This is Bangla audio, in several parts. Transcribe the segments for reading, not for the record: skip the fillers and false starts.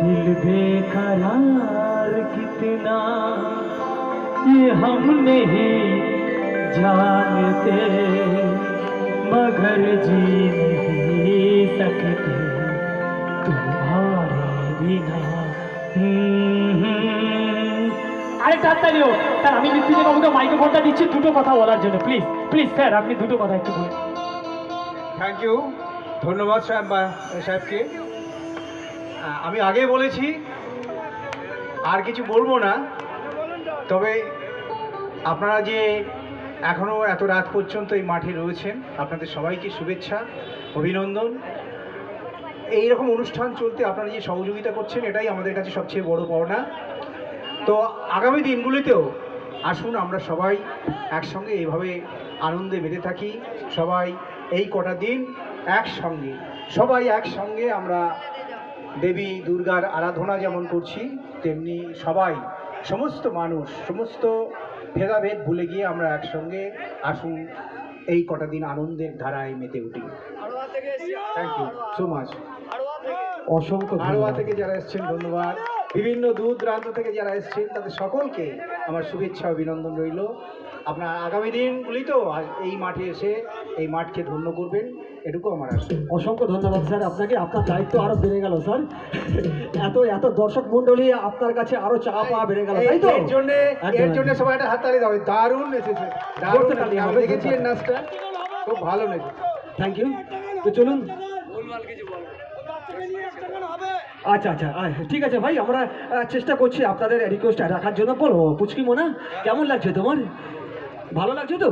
दिल बेकरार कितना ये हम नहीं जानते, मगर जी नहीं सकते तुम्हारे बिना। আরে তাড়াতাড়ি হোক স্যার, আমি মৃত্যুঞ্জয় বাবুকে মাইক্রোফোনটা দিচ্ছি দুটো কথা বলার জন্য। প্লিজ প্লিজ স্যার, আপনি দুটো কথা একটু বলুন। থ্যাংক ইউ, ধন্যবাদ সাহেবকে। আমি আগে বলেছি আর কিছু বলবো না, তবে আপনারা যে এখনও এত রাত পর্যন্ত এই মাঠে রয়েছেন, আপনাদের সবাইকে শুভেচ্ছা, অভিনন্দন। এই রকম অনুষ্ঠান চলতে আপনারা যে সহযোগিতা করছেন, এটাই আমাদের কাছে সবচেয়ে বড় পাওনা। তো আগামী দিনগুলিতেও আসুন আমরা সবাই একসঙ্গে এইভাবে আনন্দে মেতে থাকি। সবাই এই কটা দিন একসঙ্গে, সবাই একসঙ্গে আমরা দেবী দুর্গার আরাধনা যেমন করছি, তেমনি সবাই, সমস্ত মানুষ, সমস্ত ভেদাভেদ ভুলে গিয়ে আমরা একসঙ্গে আসুন এই কটা দিন আনন্দের ধারায় মেতে উঠি। Thank you so much. অসংখ্য আরোয়া থেকে যারা এসছেন ধন্যবাদ, বিভিন্ন দূর দূরান্ত থেকে যারা এসছেন তাদের সকলকে আমার শুভেচ্ছা অভিনন্দন রইল। আপনার আগামী দিনগুলিতেও এই মাঠে এসে এই মাঠকে ধন্য করবেন, এটুকু আমার আশা। অসংখ্য ধন্যবাদ স্যার আপনাকে, আপনার দায়িত্ব আরো বেড়ে গেল স্যার। এত এত দর্শক মন্ডলী আপনার কাছে আরো চাপ বেড়ে গেল, তাই তো? এর জন্য সবাই একটা হাততালি দাও। দারুণ এসেছে, দারুণ দেখেছি এর নাচটা, খুব ভালো লেগেছে। Thank you. তো চলুন। আচ্ছা আচ্ছা ঠিক আছে ভাই, আমরা চেষ্টা করছি আপনাদের রিকোয়েস্ট রাখার জন্য। বলো পুচকি মোনা, কেমন লাগছে তোমার? ভালো লাগছে তো?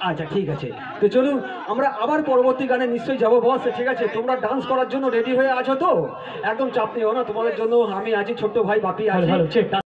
আচ্ছা ঠিক আছে, তো চলুন আমরা আবার পরবর্তী গানে নিশ্চয়ই যাবো বস। ঠিক আছে, তোমরা ডান্স করার জন্য রেডি হয়ে আছো তো? একদম চাপ নিও না, তোমাদের জন্য আমি আছি, ছোট্ট ভাই বাপি আছে।